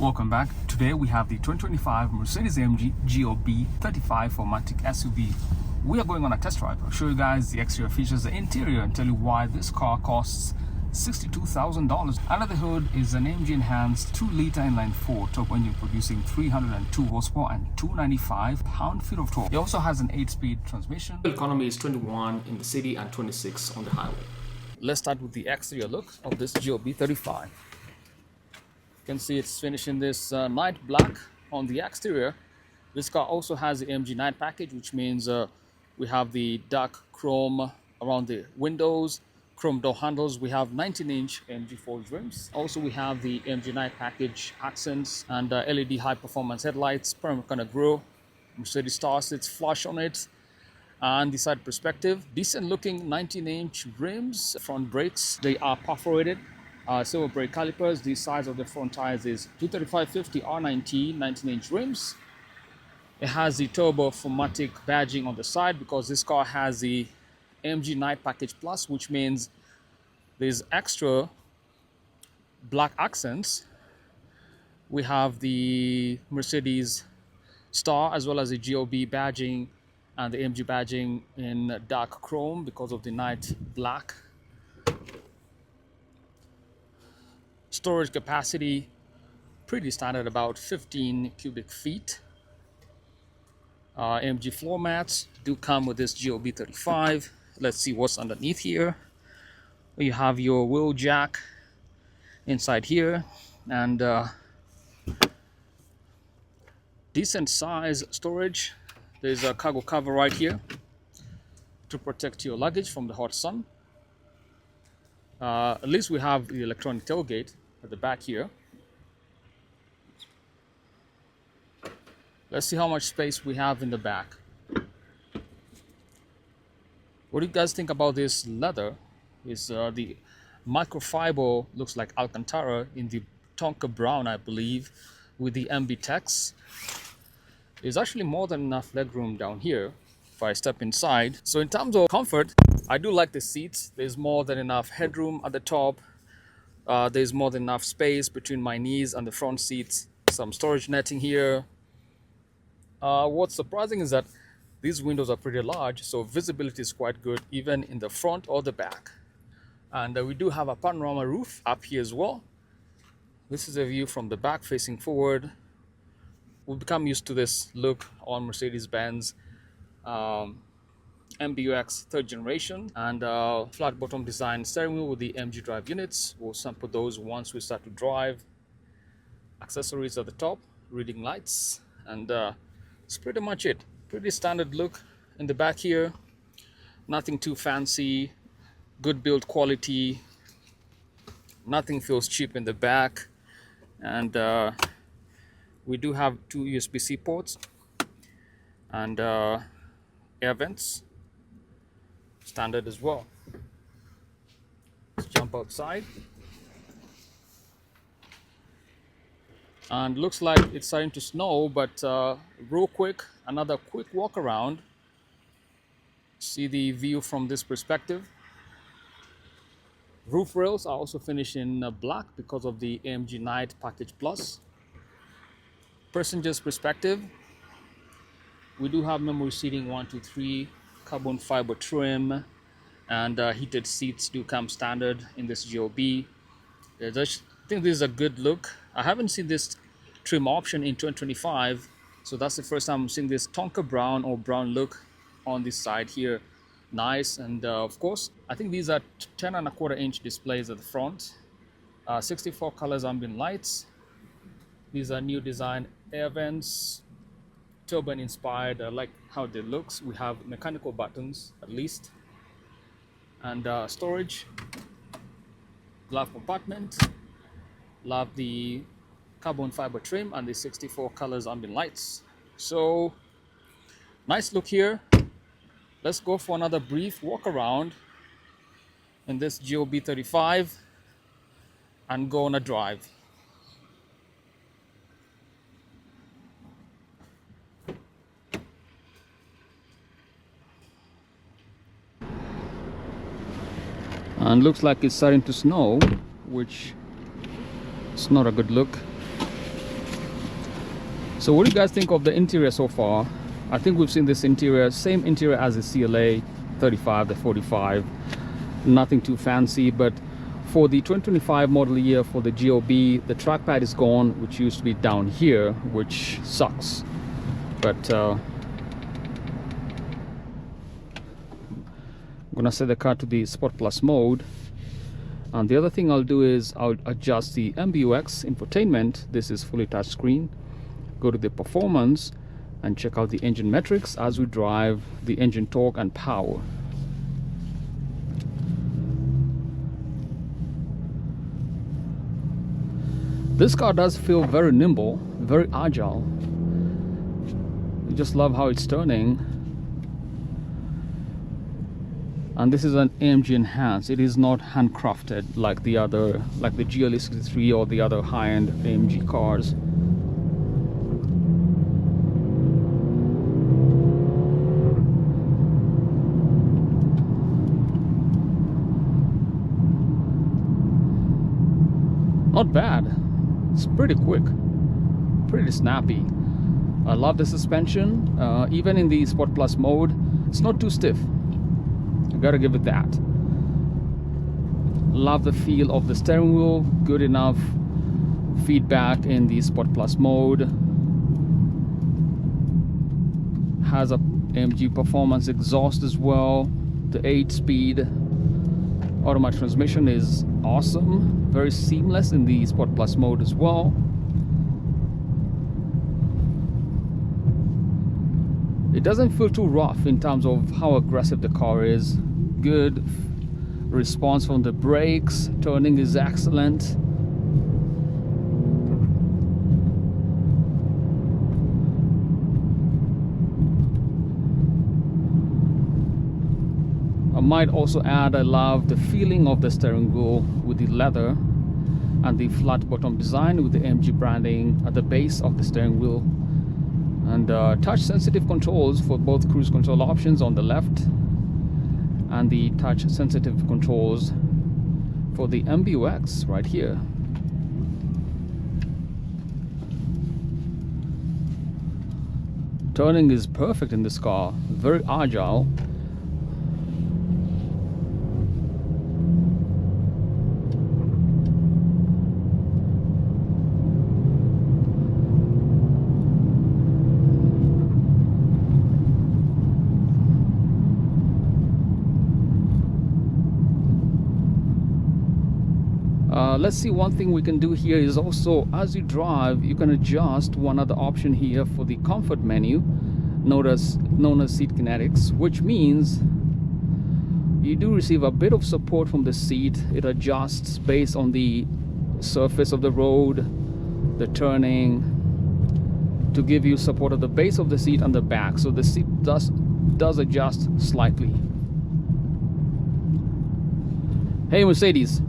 Welcome back. Today we have the 2025 Mercedes-AMG GLB 35-4MATIC SUV. We are going on a test drive. I'll show you guys the exterior features, the interior, and tell you why this car costs $62,000. Under the hood is an AMG enhanced 2-liter inline-4 turbo engine producing 302 horsepower and 295 pound-feet of torque. It also has an 8-speed transmission. Economy is 21 in the city and 26 on the highway. Let's start with the exterior look of this GLB 35. You can see it's finishing this night black on the exterior. This car also has the AMG night package, which means we have the dark chrome around the windows, chrome door handles. We have 19-inch AMG forged rims. Also, we have the AMG night package accents and LED high performance headlights, panoramic grille, Mercedes star sits flush on it, and the side perspective. Decent looking 19-inch rims. Front brakes, they are perforated. Silver brake calipers. The size of the front tires is 235/50 R19 19-inch rims. It has the turbo 4MATIC badging on the side because this car has the AMG Night Package Plus, which means there's extra black accents. We have the Mercedes star as well as the GLB badging and the AMG badging in dark chrome because of the night black. Storage capacity, pretty standard, about 15 cubic feet. AMG floor mats do come with this GLB 35. Let's see what's underneath here. You have your wheel jack inside here, and decent size storage. There's a cargo cover right here to protect your luggage from the hot sun. At least we have the electronic tailgate at the back here. Let's see how much space we have in the back. What do you guys think about this leather? Is the microfiber, looks like Alcantara in the Tonka brown, I believe, with the MBUX. There's actually more than enough legroom down here if I step inside. So in terms of comfort, I do like the seats. There's more than enough headroom at the top. There's more than enough space between my knees and the front seats. Some storage netting here. What's surprising is that these windows are pretty large, so visibility is quite good even in the front or the back. And we do have a panorama roof up here as well. This is a view from the back facing forward. We've become used to this look on Mercedes-Benz MBUX 3rd generation, and flat bottom design steering wheel with the MG drive units. We'll sample those once we start to drive. Accessories at the top, reading lights, and that's pretty much it. Pretty standard look in the back here. Nothing too fancy. Good build quality. Nothing feels cheap in the back. And we do have 2 USB-C ports and air vents. Standard as well. Let's jump outside. And looks like it's starting to snow, but real quick, another quick walk around. See the view from this perspective. Roof rails are also finished in black because of the AMG Night Package Plus. Passenger's perspective, we do have memory seating 1, 2, 3, carbon fiber trim, and heated seats do come standard in this GLB. I think this is a good look. I haven't seen this trim option in 2025, so that's the first time I'm seeing this Tonka brown or brown look on this side here. Nice. And of course, I think these are 10.25-inch displays at the front. 64 colors ambient lights. These are new design air vents, turbo inspired. I like how they looks. We have mechanical buttons at least, and storage, glove compartment. Love the carbon fiber trim and the 64 colors ambient lights. So nice look here. Let's go for another brief walk around in this GLB 35 and go on a drive. And looks like it's starting to snow, which is not a good look. So what do you guys think of the interior so far? I think we've seen this interior, same interior as the CLA 35, the 45. Nothing too fancy, but for the 2025 model year for the GLB, the trackpad is gone, which used to be down here, which sucks. But I'm gonna set the car to the Sport Plus mode. And the other thing I'll do is I'll adjust the MBUX infotainment. This is fully touch screen. Go to the performance and check out the engine metrics as we drive the engine torque and power. This car does feel very nimble, very agile. I just love how it's turning. And this is an AMG enhanced. It is not handcrafted like the other, like the GLE 63 or the other high-end AMG cars. Not bad. It's pretty quick, pretty snappy. I love the suspension. Even in the Sport Plus mode, it's not too stiff. I gotta give it that. Love the feel of the steering wheel. Good enough feedback in the Sport Plus mode. Has a AMG Performance exhaust as well. The 8-speed automatic transmission is awesome. Very seamless in the Sport Plus mode as well. It doesn't feel too rough in terms of how aggressive the car is. Good response from the brakes. Turning is excellent. I might also add, I love the feeling of the steering wheel with the leather and the flat bottom design with the AMG branding at the base of the steering wheel, and touch sensitive controls for both cruise control options on the left and the touch sensitive controls for the MBUX right here. Turning is perfect in this car, very agile. Let's see, one thing we can do here is also, as you drive, you can adjust one other option here for the comfort menu, known as seat kinetics, which means you do receive a bit of support from the seat. It adjusts based on the surface of the road, the turning, to give you support at the base of the seat and the back. So the seat does adjust slightly. Hey Mercedes.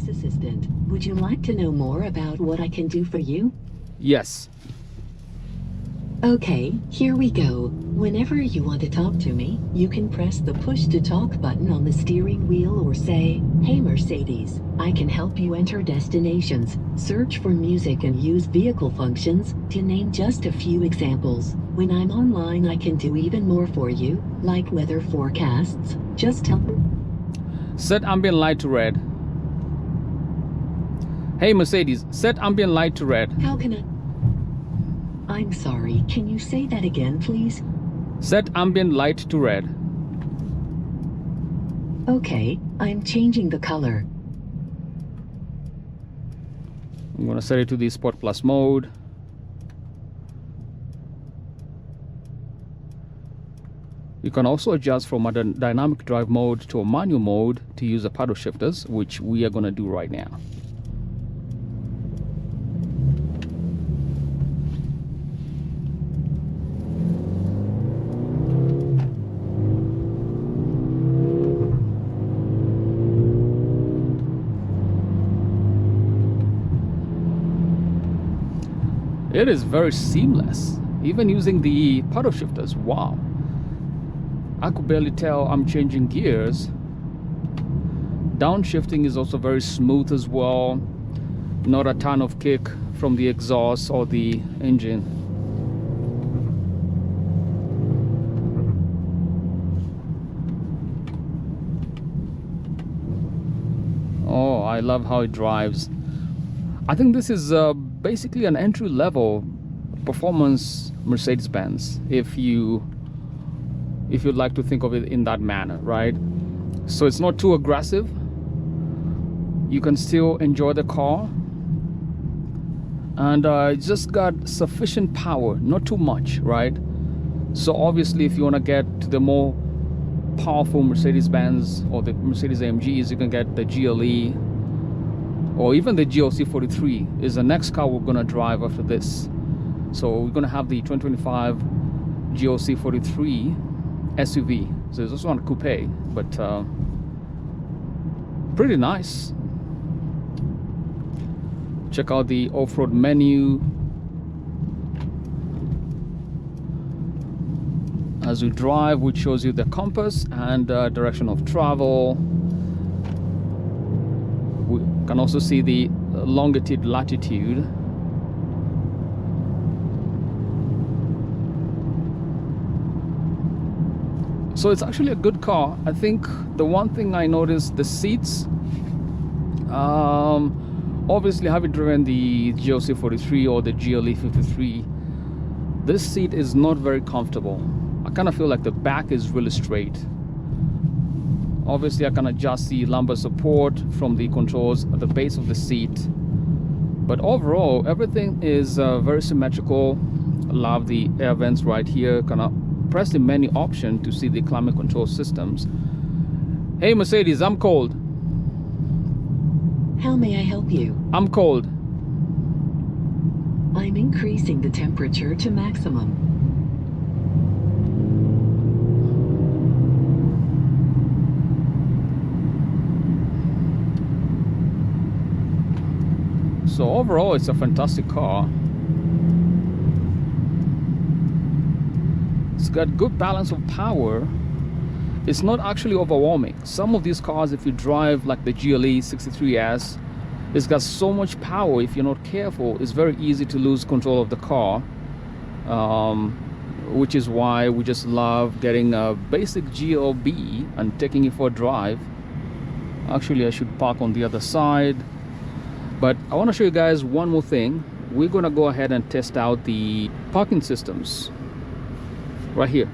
Assistant. Would you like to know more about what I can do for you? Yes. Okay, here we go. Whenever you want to talk to me, you can press the push to talk button on the steering wheel or say, "Hey Mercedes, I can help you enter destinations, search for music and use vehicle functions," to name just a few examples. When I'm online, I can do even more for you, like weather forecasts. Just tell me. Set ambient light to red. Hey Mercedes, set ambient light to red. How can I? I'm sorry, can you say that again, please? Set ambient light to red. Okay, I'm changing the color. I'm gonna set it to the Sport Plus mode. You can also adjust from a dynamic drive mode to a manual mode to use the paddle shifters, which we are gonna do right now. It is very seamless, even using the paddle shifters. Wow, I could barely tell I'm changing gears. Downshifting is also very smooth as well. not a ton of kick from the exhaust or the engine. Oh, I love how it drives. I think this is basically an entry-level performance Mercedes-Benz, if you'd like to think of it in that manner, right? So it's not too aggressive. You can still enjoy the car, and it's just got sufficient power, not too much, right? So obviously, if you want to get to the more powerful Mercedes-Benz or the Mercedes-AMGs, you can get the GLE or even the GLC 43 is the next car we're going to drive after this. So we're going to have the 2025 GLC 43 SUV. So it's also not a coupe, but pretty nice. Check out the off-road menu. As we drive, which shows you the compass and direction of travel. We can also see the longitude, latitude. So it's actually a good car. I think the one thing I noticed, the seats. Obviously, having driven the GLC 43 or the GLE 53, this seat is not very comfortable. I kind of feel like the back is really straight. Obviously, I can adjust the lumbar support from the controls at the base of the seat. But overall, everything is very symmetrical. I love the air vents right here. Can I press the menu option to see the climate control systems. Hey Mercedes, I'm cold. How may I help you? I'm cold. I'm increasing the temperature to maximum. So overall, it's a fantastic car. It's got good balance of power. It's not actually overwhelming. Some of these cars, if you drive like the GLE 63S, it's got so much power. If you're not careful, it's very easy to lose control of the car, which is why we just love getting a basic GLB and taking it for a drive. Actually, I should park on the other side. But I want to show you guys one more thing. We're going to go ahead and test out the parking systems right here.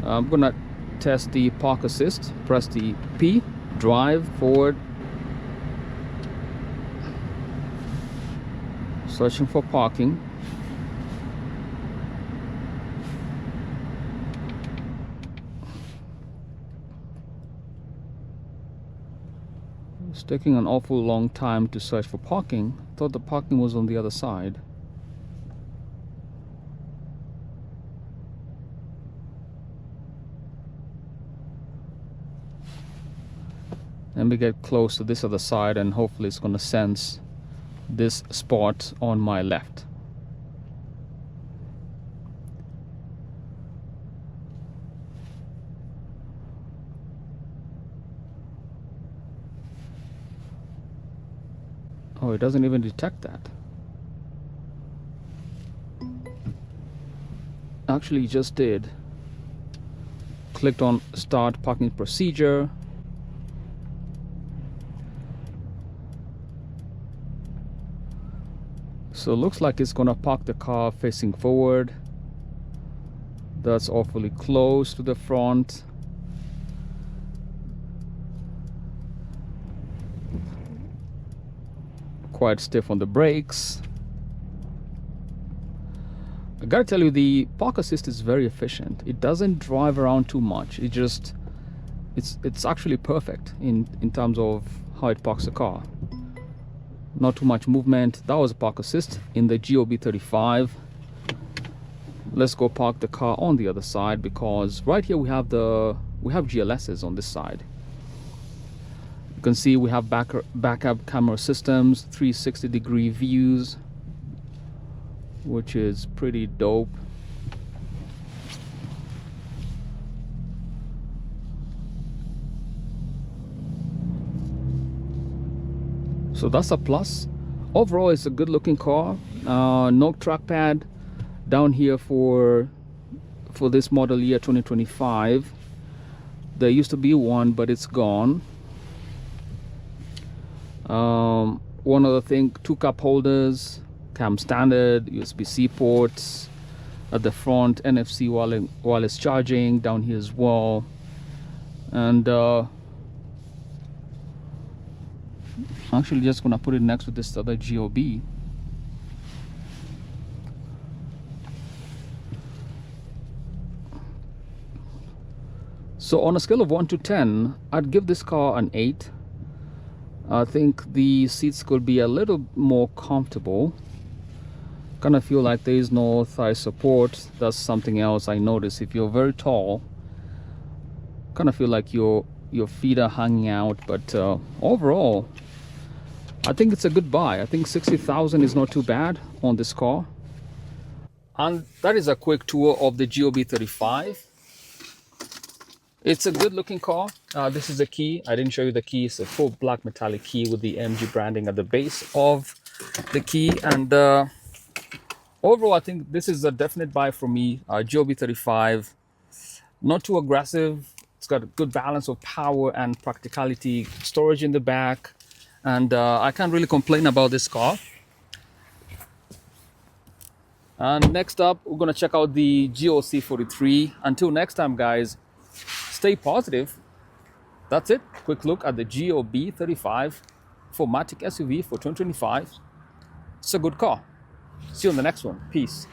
I'm going to test the park assist. Press the P, drive, forward. Searching for parking. It's taking an awful long time to search for parking. I thought the parking was on the other side. Let me get close to this other side and hopefully it's going to sense this spot on my left. Oh, it doesn't even detect that. Actually, it just did. Clicked on start parking procedure. So it looks like it's gonna park the car facing forward. That's awfully close to the front. Quite stiff on the brakes. I gotta tell you, the park assist is very efficient. It doesn't drive around too much. It's actually perfect in terms of how it parks the car. Not too much movement. That was a park assist in the GLB 35. Let's go park the car on the other side, because right here we have GLSs on this side. You can see we have backup camera systems, 360-degree views, which is pretty dope. So that's a plus. Overall, it's a good looking car. No trackpad down here for this model year 2025. There used to be one, but it's gone. One other thing, 2 cup holders, cam standard, USB-C ports at the front, NFC wireless charging down here as well. And actually just gonna put it next to this other GLB. So on a scale of 1 to 10, I'd give this car an 8. I think the seats could be a little more comfortable. Kind of feel like there is no thigh support. That's something else I notice. If you're very tall, kind of feel like your feet are hanging out. But overall, I think it's a good buy. I think 60,000 is not too bad on this car. And that is a quick tour of the GLB 35. It's a good looking car. This is the key. I didn't show you the key. It's a full black metallic key with the AMG branding at the base of the key. And overall, I think this is a definite buy for me. GLB 35, not too aggressive. It's got a good balance of power and practicality, storage in the back. And I can't really complain about this car. And next up, we're gonna check out the GLC 43. Until next time, guys, stay positive. That's it. Quick look at the GLB 35 4MATIC SUV for 2025. It's a good car. See you on the next one. Peace.